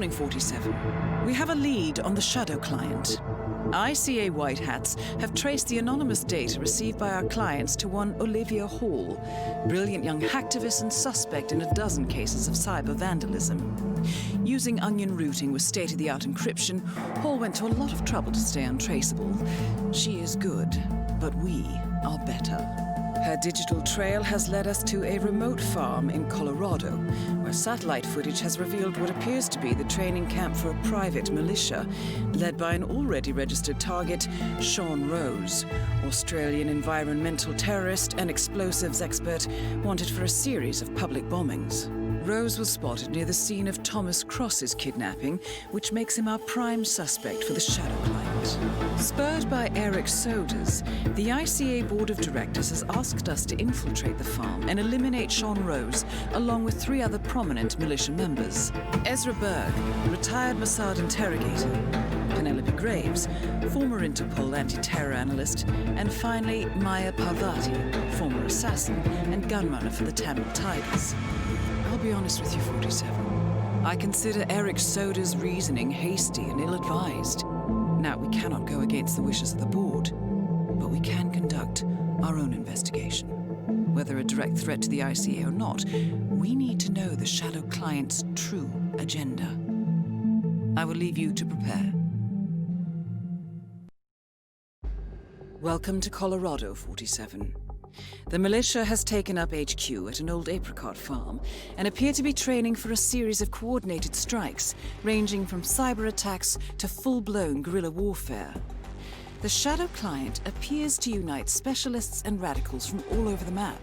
morning, 47. We have a lead on the Shadow client. ICA White Hats have traced the anonymous data received by our clients to one Olivia Hall, brilliant young hacktivist and suspect in a dozen cases of cyber vandalism. Using onion routing with state-of-the-art encryption, Hall went to a lot of trouble to stay untraceable. She is good, but we are better. Her digital trail has led us to a remote farm in Colorado, where satellite footage has revealed what appears to be the training camp for a private militia, led by an already registered target, Sean Rose, Australian environmental terrorist and explosives expert wanted for a series of public bombings. Rose was spotted near the scene of Thomas Cross's kidnapping, which makes him our prime suspect for the Shadow client. Spurred by Eric Soders, the ICA Board of Directors has asked us to infiltrate the farm and eliminate Sean Rose, along with 3 other prominent militia members. Ezra Berg, retired Mossad interrogator, Penelope Graves, former Interpol anti-terror analyst, and finally Maya Parvati, former assassin and gunrunner for the Tamil Tigers. I'll be honest with you, 47. I consider Eric Soda's reasoning hasty and ill-advised. Now, we cannot go against the wishes of the board, but we can conduct our own investigation. Whether a direct threat to the ICA or not, we need to know the Shadow client's true agenda. I will leave you to prepare. Welcome to Colorado, 47. The militia has taken up HQ at an old apricot farm and appear to be training for a series of coordinated strikes, ranging from cyber attacks to full-blown guerrilla warfare. The Shadow client appears to unite specialists and radicals from all over the map.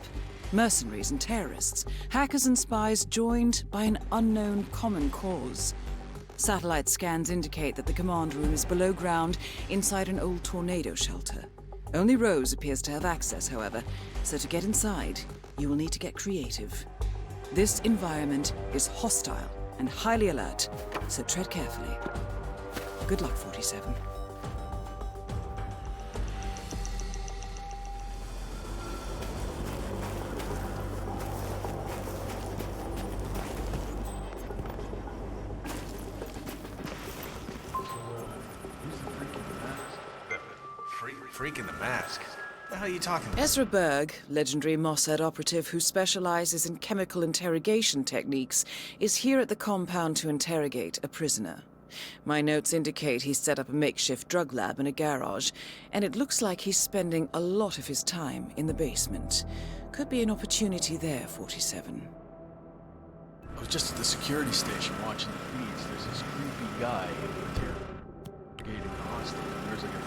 Mercenaries and terrorists, hackers and spies joined by an unknown common cause. Satellite scans indicate that the command room is below ground inside an old tornado shelter. Only Rose appears to have access, however, so to get inside, you will need to get creative. This environment is hostile and highly alert, so tread carefully. Good luck, 47. Freak in the mask? What the hell are you talking about? Ezra Berg, legendary Mossad operative who specializes in chemical interrogation techniques, is here at the compound to interrogate a prisoner. My notes indicate he's set up a makeshift drug lab in a garage, and it looks like he's spending a lot of his time in the basement. Could be an opportunity there, 47. I was just at the security station watching the feeds. There's this creepy guy interrogating the hostage. There's like a...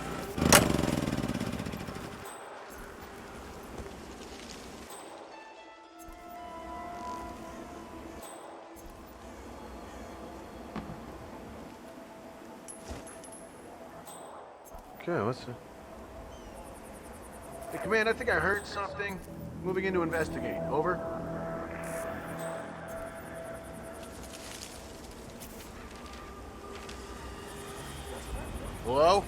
Okay, what's it? Hey, Command, I think I heard something. Moving in to investigate. Over. Hello?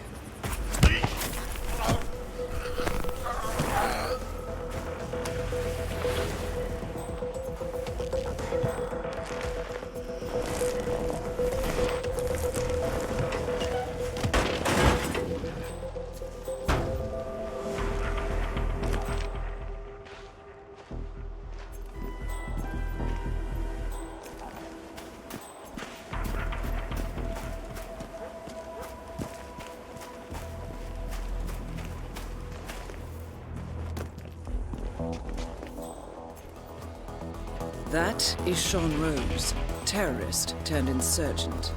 That is Sean Rose, terrorist turned insurgent.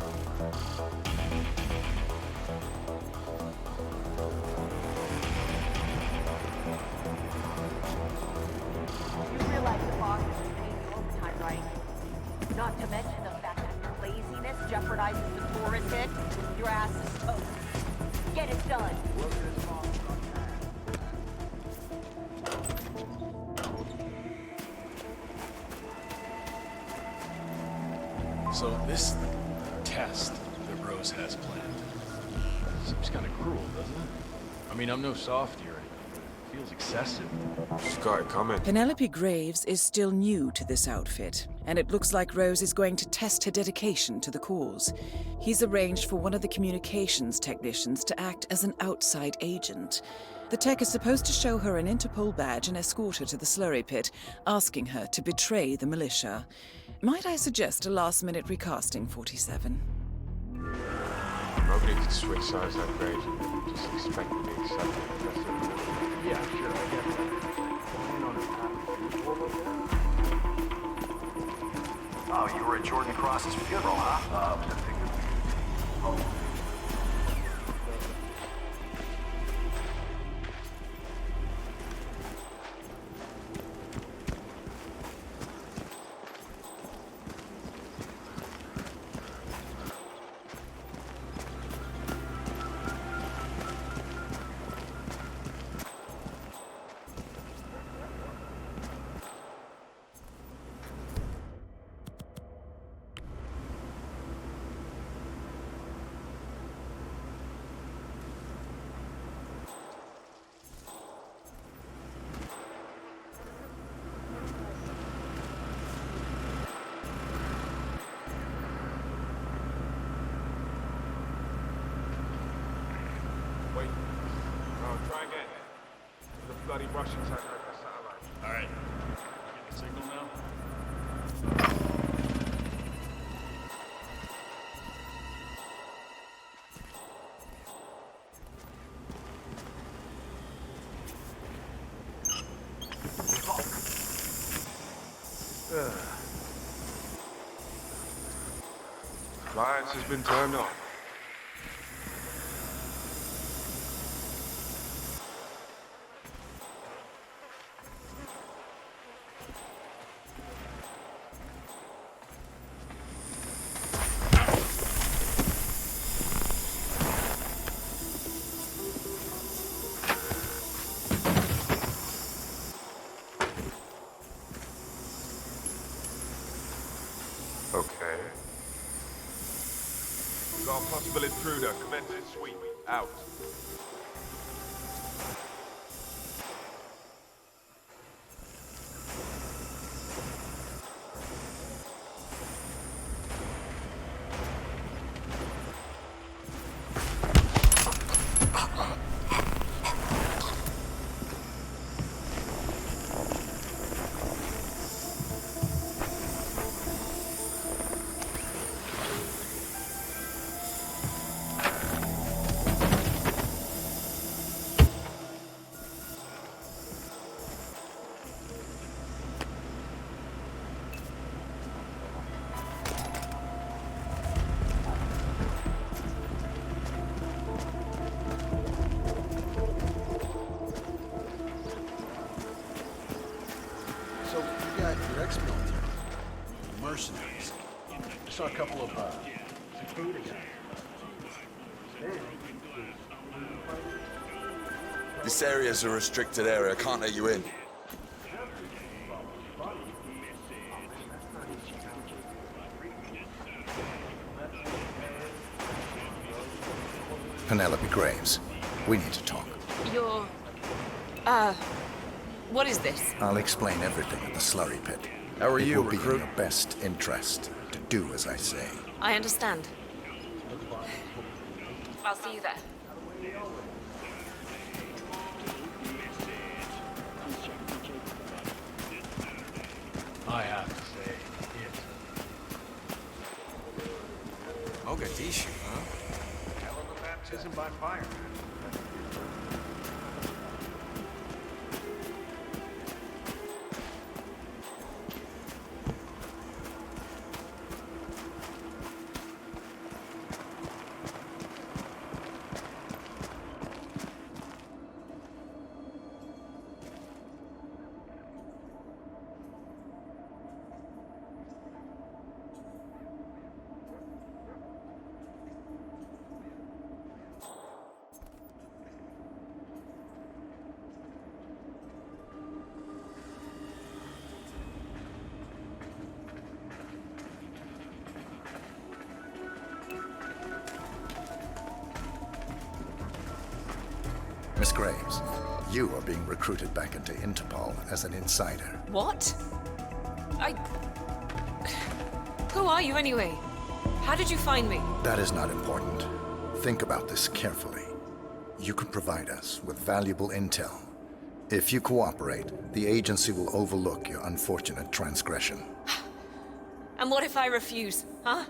You realize the boss is paying you overtime, right? Not to mention the fact that your laziness jeopardizes the tourist hit. Your ass is toast. Get it done. So this test that Rose has planned seems kind of cruel, doesn't it? I mean, I'm no softie or anything, but it feels excessive. She's got it coming. Penelope Graves is still new to this outfit and it looks like Rose is going to test her dedication to the cause. He's arranged for one of the communications technicians to act as an outside agent. The tech is supposed to show her an Interpol badge and escort her to the slurry pit, asking her to betray the militia. Might I suggest a last-minute recasting, 47? Nobody can switch sides that crazy. Just expect to be accepted. Yeah, sure, I get that. Oh, you were at Jordan Cross's funeral, huh? Wait. No, try again. The bloody Russians had heard the satellite. All right. Get the signal now? Appliance has been turned on. Okay. All possible intruder, commencing sweep. Out. So you got your ex-military, mercenaries. I saw a couple of Dakota guys. This area's a restricted area. I can't let you in. Penelope Graves, we need to talk. You're... what is this? I'll explain everything at the slurry pit. How are you, It will be in recruit? your best interest to do as I say. I understand. I'll see you there. I have to say, it's Mogadishu, huh? Hell of a baptism by fire, man. Miss Graves, you are being recruited back into Interpol as an insider. What? Who are you anyway? How did you find me? That is not important. Think about this carefully. You can provide us with valuable intel. If you cooperate, the agency will overlook your unfortunate transgression. And what if I refuse, huh?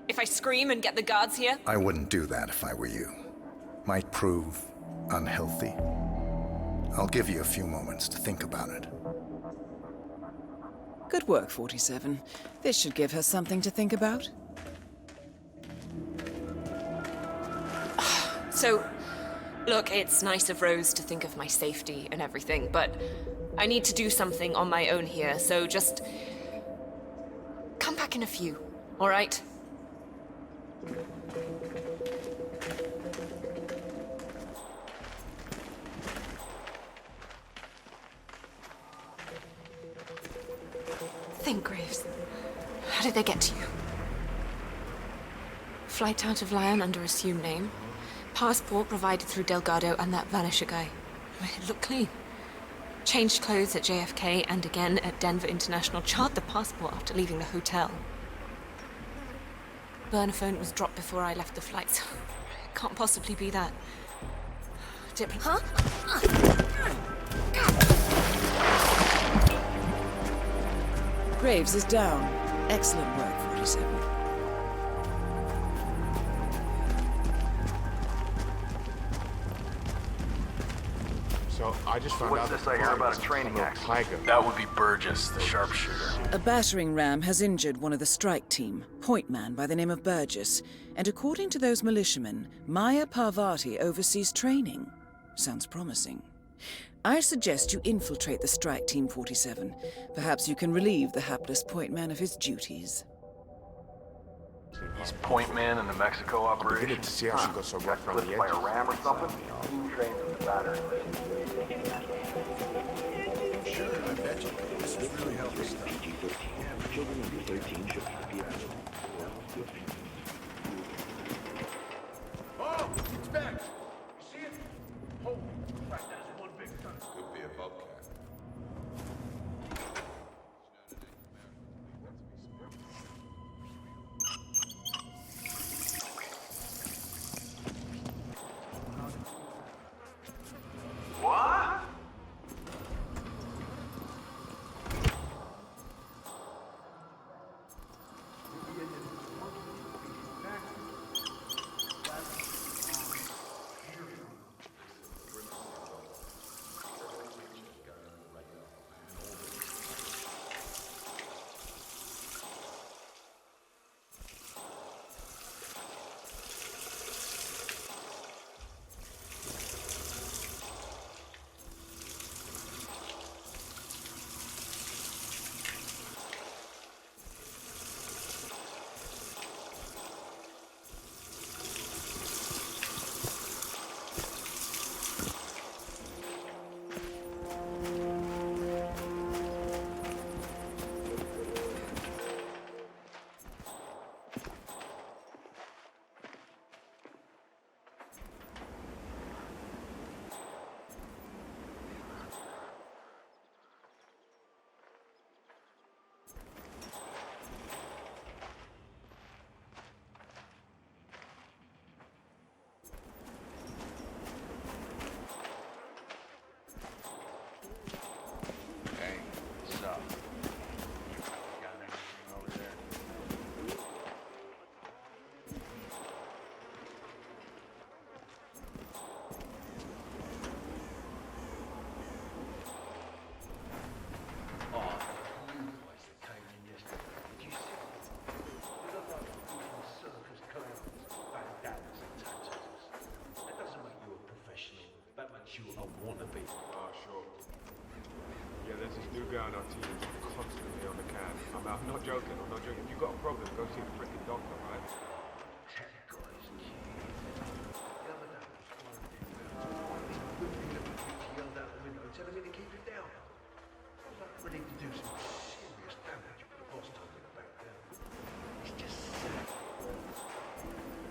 If I scream and get the guards here? I wouldn't do that if I were you. Might prove unhealthy. I'll give you a few moments to think about it. Good work, 47. This should give her something to think about. So, look, it's nice of Rose to think of my safety and everything, but I need to do something on my own here, so just come back in a few, all right? Think, Graves. How did they get to you? Flight out of Lyon under assumed name. Passport provided through Delgado and that Vanisher guy. It looked clean. Changed clothes at JFK and again at Denver International. Charred the passport after leaving the hotel. Burner phone was dropped before I left the flight, so it can't possibly be that. Huh? Graves is down. Excellent work, 47. So, I just found out this I hear about a training accident? Tiger. That would be Burgess, the sharpshooter. A battering ram has injured one of the strike team, point man by the name of Burgess, and according to those militiamen, Maya Parvati oversees training. Sounds promising. I suggest you infiltrate the strike team, 47. Perhaps you can relieve the hapless point man of his duties. He's point man in the Mexico operation. Beginning to see how she got so rough around the edges. By a ram or something? Who trains with the batter? Sure, I bet you. This is really helpful stuff. Oh, it's back. You see it? Holy crap, that's one big gun. Could be a bobcat. What? Oh, sure. Yeah, there's this new guy on our team who's constantly on the can. I'm not joking, I'm not joking. If you've got a problem, go see the freaking doctor, right?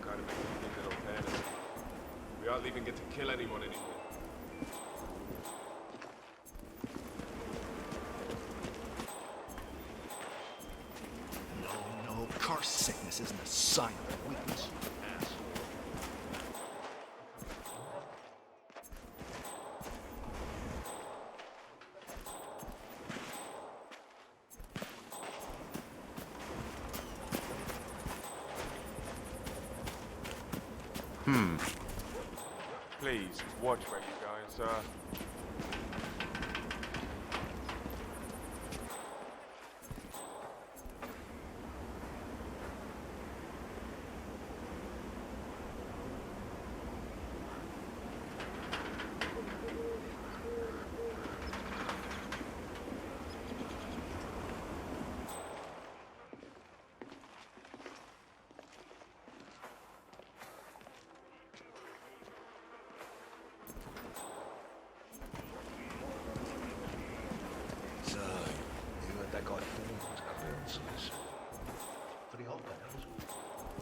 Kind of makes me think that okay. We hardly even get to kill anyone anymore. sign of weakness, asshole. Please, watch where you're going, sir. So, you heard that guy Thorne's clearances. Pretty hot, that was.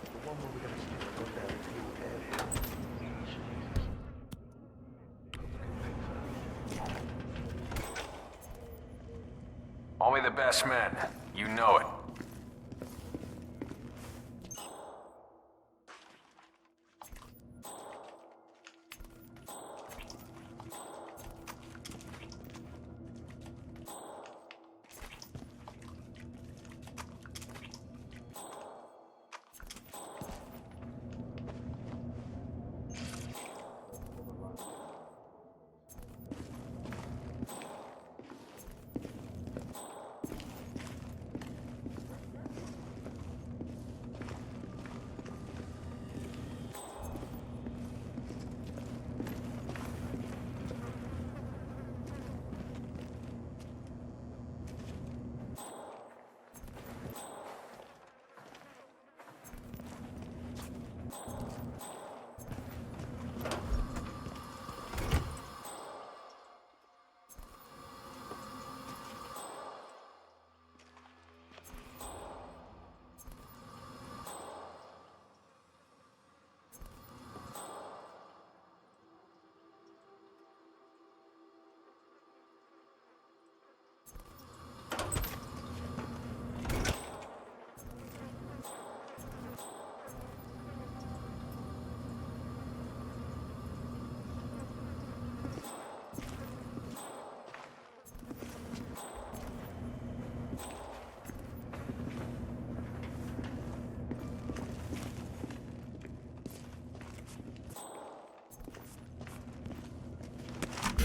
The one where we're going to stick a goddamn fuel airport. Only the best men. You know it.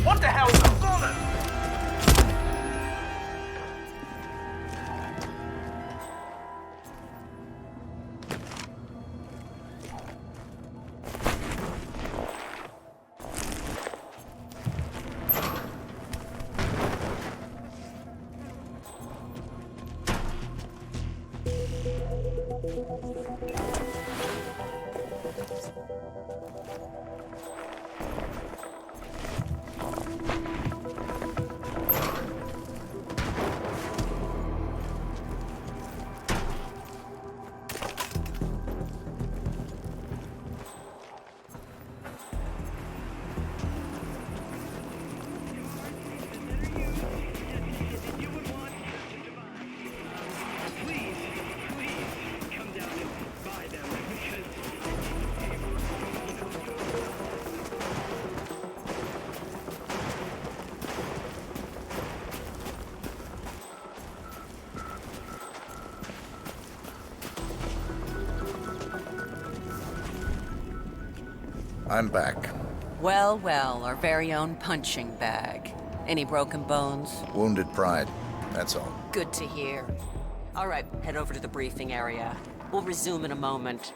What the hell is the bullet? I'm back. Well, well, our very own punching bag. Any broken bones? Wounded pride, that's all. Good to hear. All right, head over to the briefing area. We'll resume in a moment.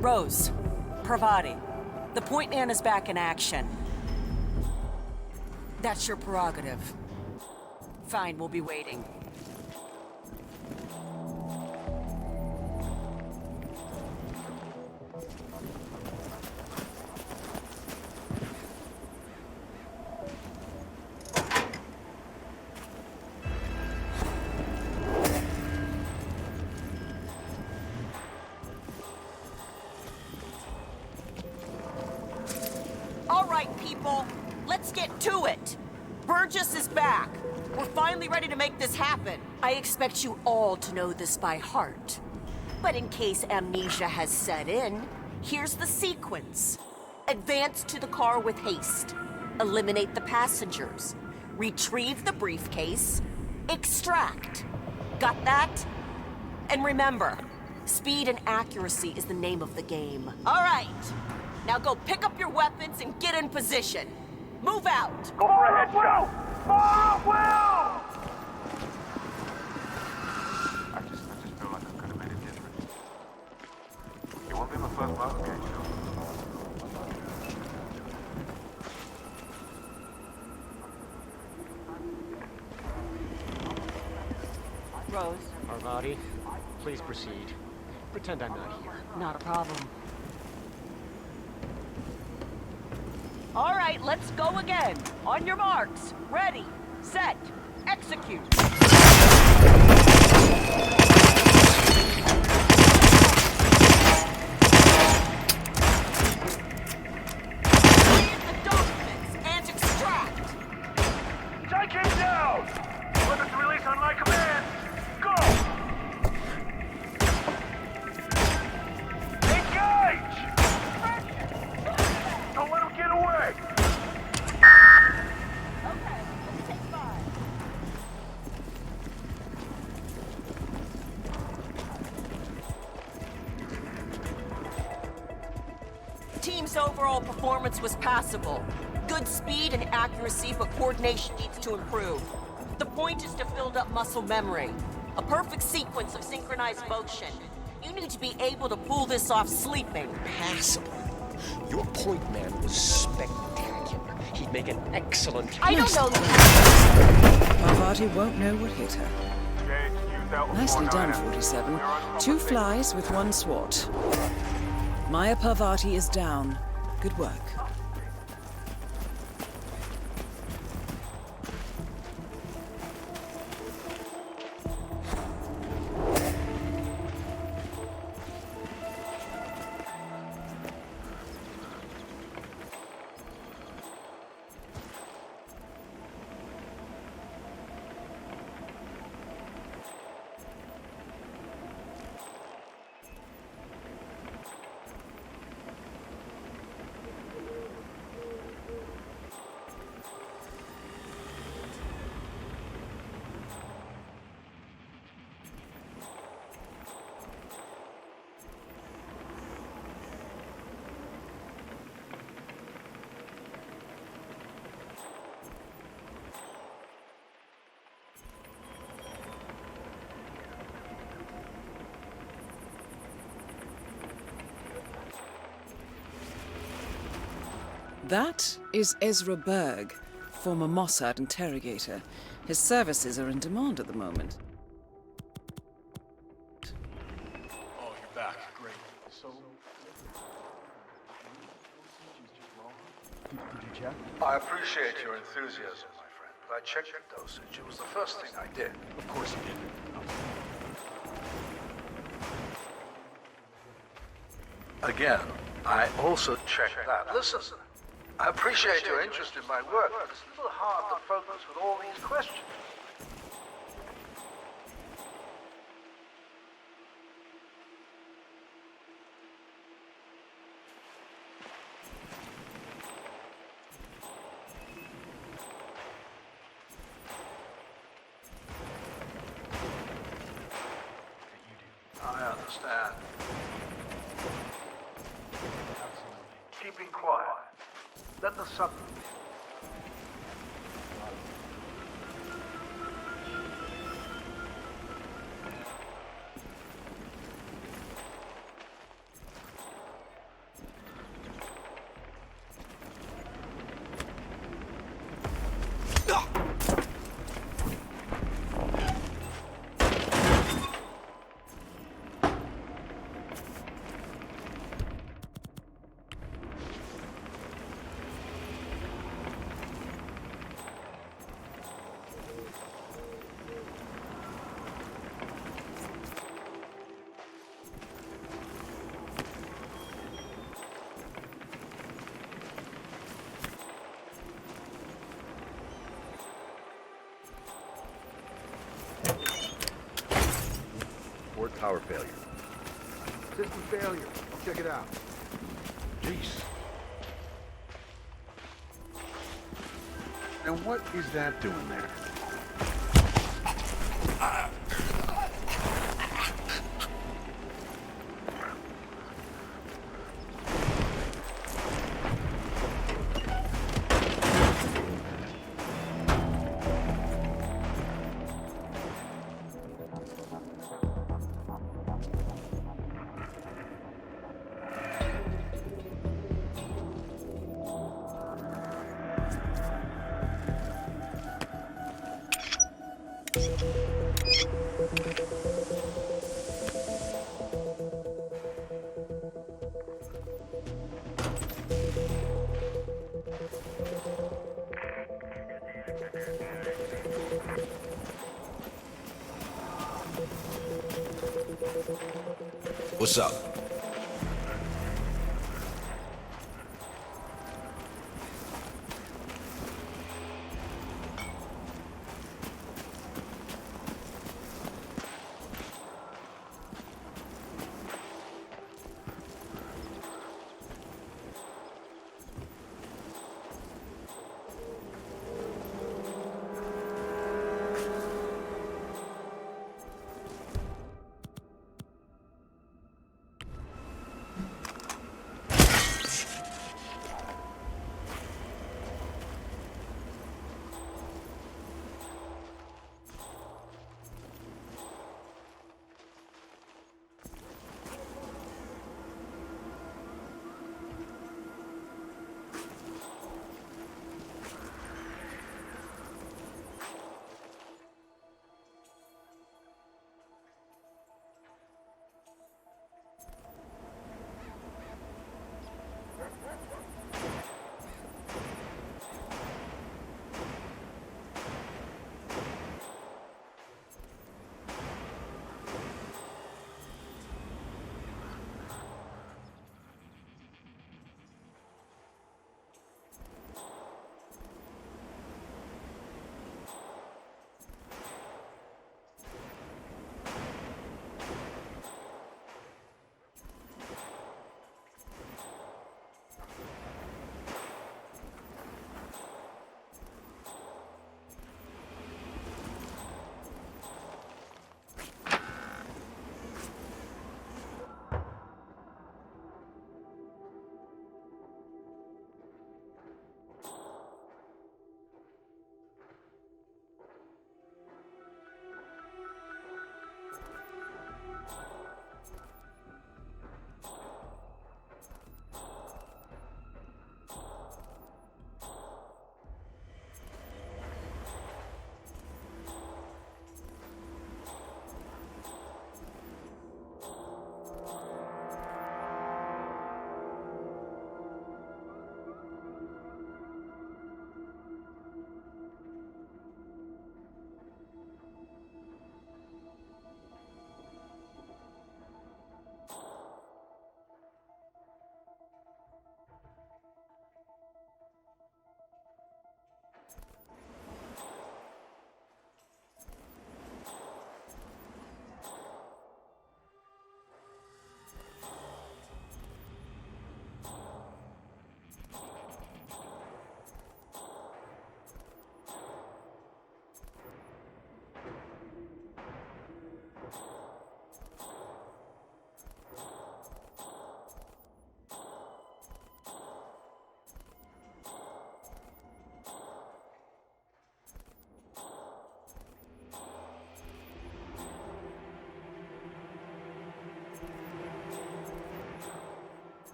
Rose, Pravati, the point man is back in action. That's your prerogative. Fine, we'll be waiting. All right, people, let's get to it. Burgess is back. We're finally ready to make this happen. I expect you all to know this by heart. But in case amnesia has set in, here's the sequence. Advance to the car with haste. Eliminate the passengers. Retrieve the briefcase. Extract. Got that? And remember, speed and accuracy is the name of the game. All right. Now go pick up your weapons and get in position. Move out. Go for a headshot. Fire up, Will! I just feel like I could have made a difference. It won't be my first love game, you know. Rose, Parvati, please proceed. Pretend I'm not here. not a problem. All right, let's go again. On your marks. Ready, set, execute. Read the documents and extract. Take him down! Weapons release on my command! Go! Engage! Don't let him get away! Okay, let's take 5. Team's overall performance was passable. Good speed and accuracy, but coordination needs to improve. The point is to build up muscle memory. A perfect sequence of synchronized motion. You need to be able to pull this off sleeping. Passable. Your point man was spectacular. He'd make an excellent... I don't know that. Parvati won't know what hit her. Engage, use Delta Nicely done, 49. 47. 2 flies with 1 swat. Maya Parvati is down. Good work. That is Ezra Berg, former Mossad interrogator. His services are in demand at the moment. Oh, you're back. Great. So... Did you check? I appreciate your enthusiasm, my friend, but I checked your dosage. It was the first thing I did. Of course you did. Again, I also checked that. Listen, I appreciate your interest in my work, but it's a little hard to focus with all these questions. I understand. Keeping quiet. Let the sun... Power failure. System failure. I'll check it out. Jeez. Now what is that doing there? What's up?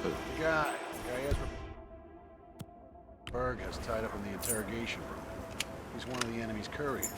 The guy Ezra Berg has tied up in the interrogation room. He's one of the enemy's couriers.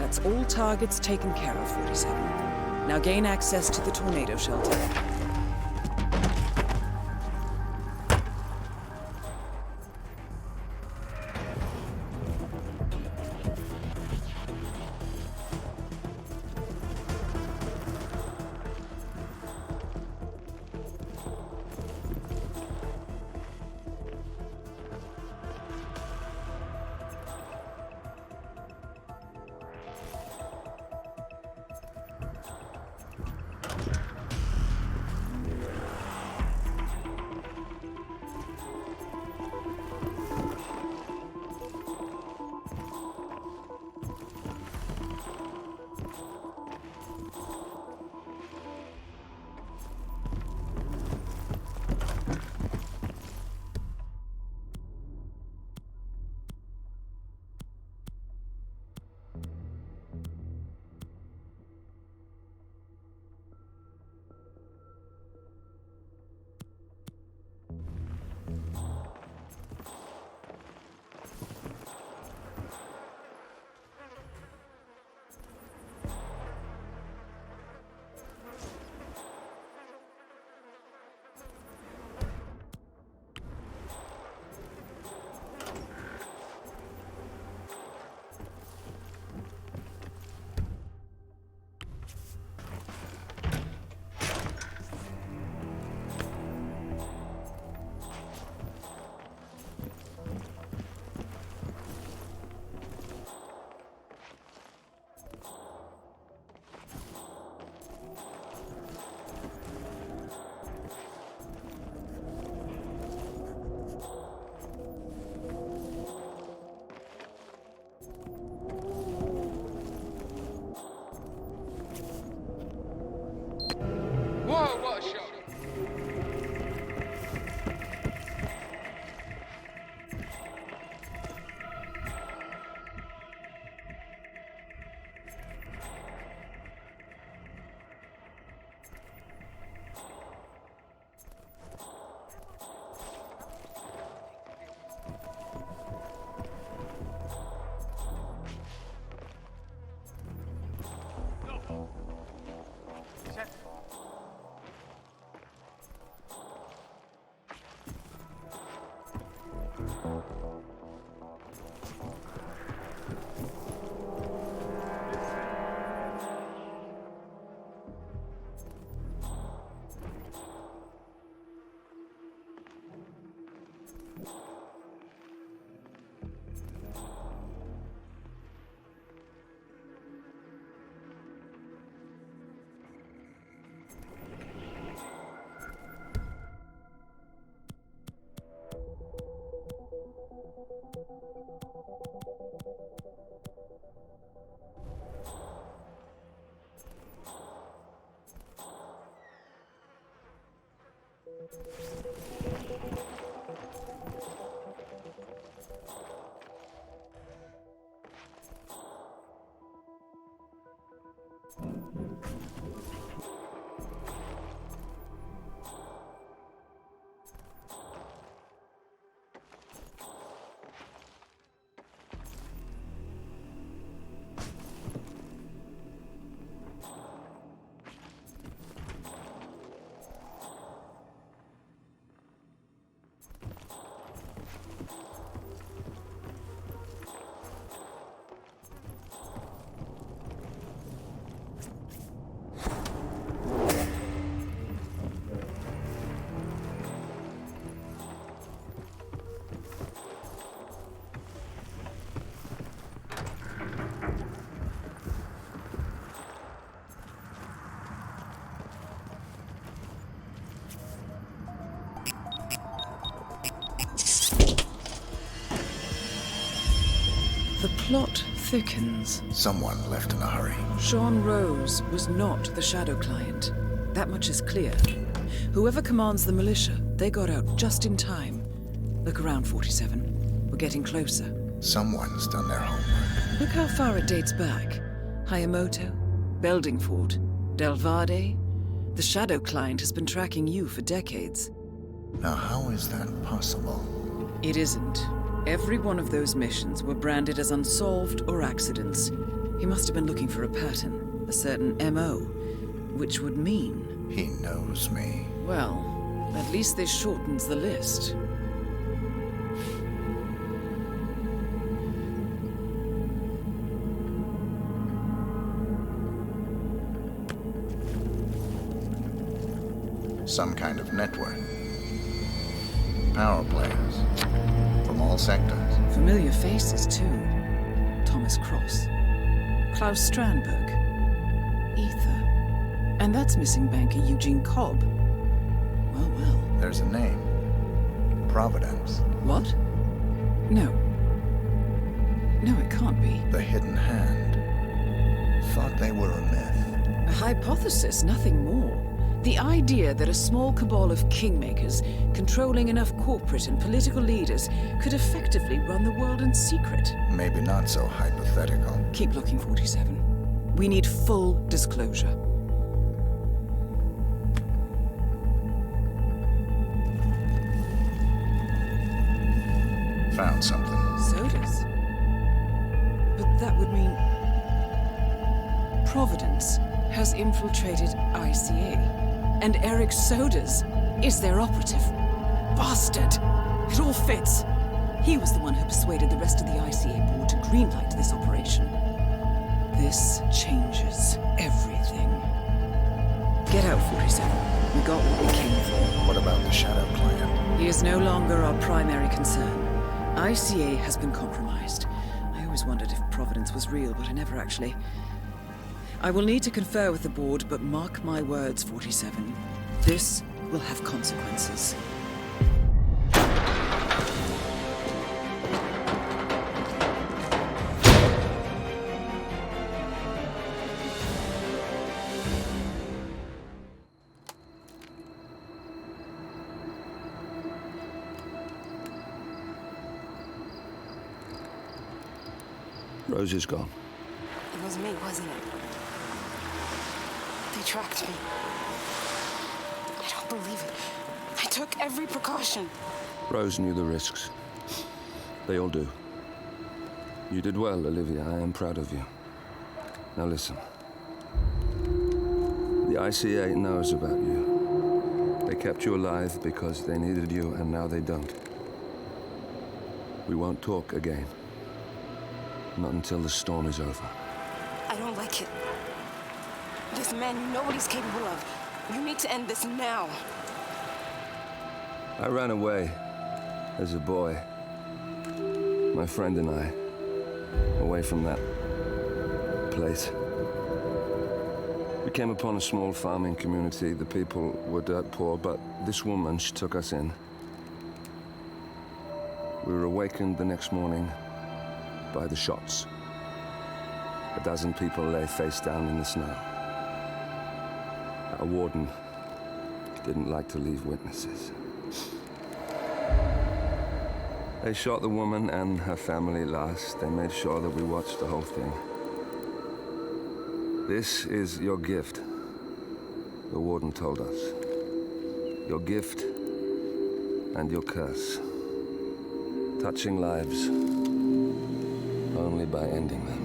That's all targets taken care of, 47. Now gain access to the tornado shelter. Whoa, what a shot! The plot thickens. Someone left in a hurry. Sean Rose was not the Shadow Client. That much is clear. Whoever commands the militia, they got out just in time. Look around, 47. We're getting closer. Someone's done their homework. Look how far it dates back. Hayamoto, Beldingford, Delvade. The Shadow Client has been tracking you for decades. Now, how is that possible? It isn't. Every one of those missions were branded as unsolved or accidents. He must have been looking for a pattern, a certain MO, which would mean... He knows me. Well, at least this shortens the list. Some kind of network. Power players. From all sectors. Familiar faces, too. Thomas Cross. Klaus Strandberg. Ether. And that's missing banker Eugene Cobb. Well, well. There's a name. Providence. What? No. No, it can't be. The Hidden Hand. Thought they were a myth. A hypothesis, nothing more. The idea that a small cabal of kingmakers, controlling enough corporate and political leaders, could effectively run the world in secret. Maybe not so hypothetical. Keep looking, 47. We need full disclosure. Found something. Sodas? But that would mean... Providence has infiltrated ICA. And Eric Sodas is their operative. Bastard! It all fits. He was the one who persuaded the rest of the ICA board to greenlight this operation. This changes everything. Get out, 47. We got what we came for. What about the Shadow Client? He is no longer our primary concern. ICA has been compromised. I always wondered if Providence was real, but I never actually... I will need to confer with the board, but mark my words, 47. This will have consequences. Rose is gone. It was me, wasn't it? They tracked me. I don't believe it. I took every precaution. Rose knew the risks. They all do. You did well, Olivia. I am proud of you. Now listen. The ICA knows about you. They kept you alive because they needed you, and now they don't. We won't talk again. Not until the storm is over. I don't like it. This man, you know what he's capable of. You need to end this now. I ran away as a boy. My friend and I. Away from that place. We came upon a small farming community. The people were dirt poor, but this woman, she took us in. We were awakened the next morning by the shots. A dozen people lay face down in the snow. Our warden didn't like to leave witnesses. They shot the woman and her family last. They made sure that we watched the whole thing. This is your gift, the warden told us. Your gift and your curse. Touching lives only by ending them.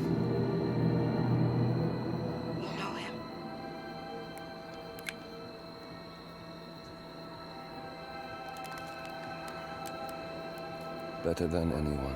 You know him. Better than anyone.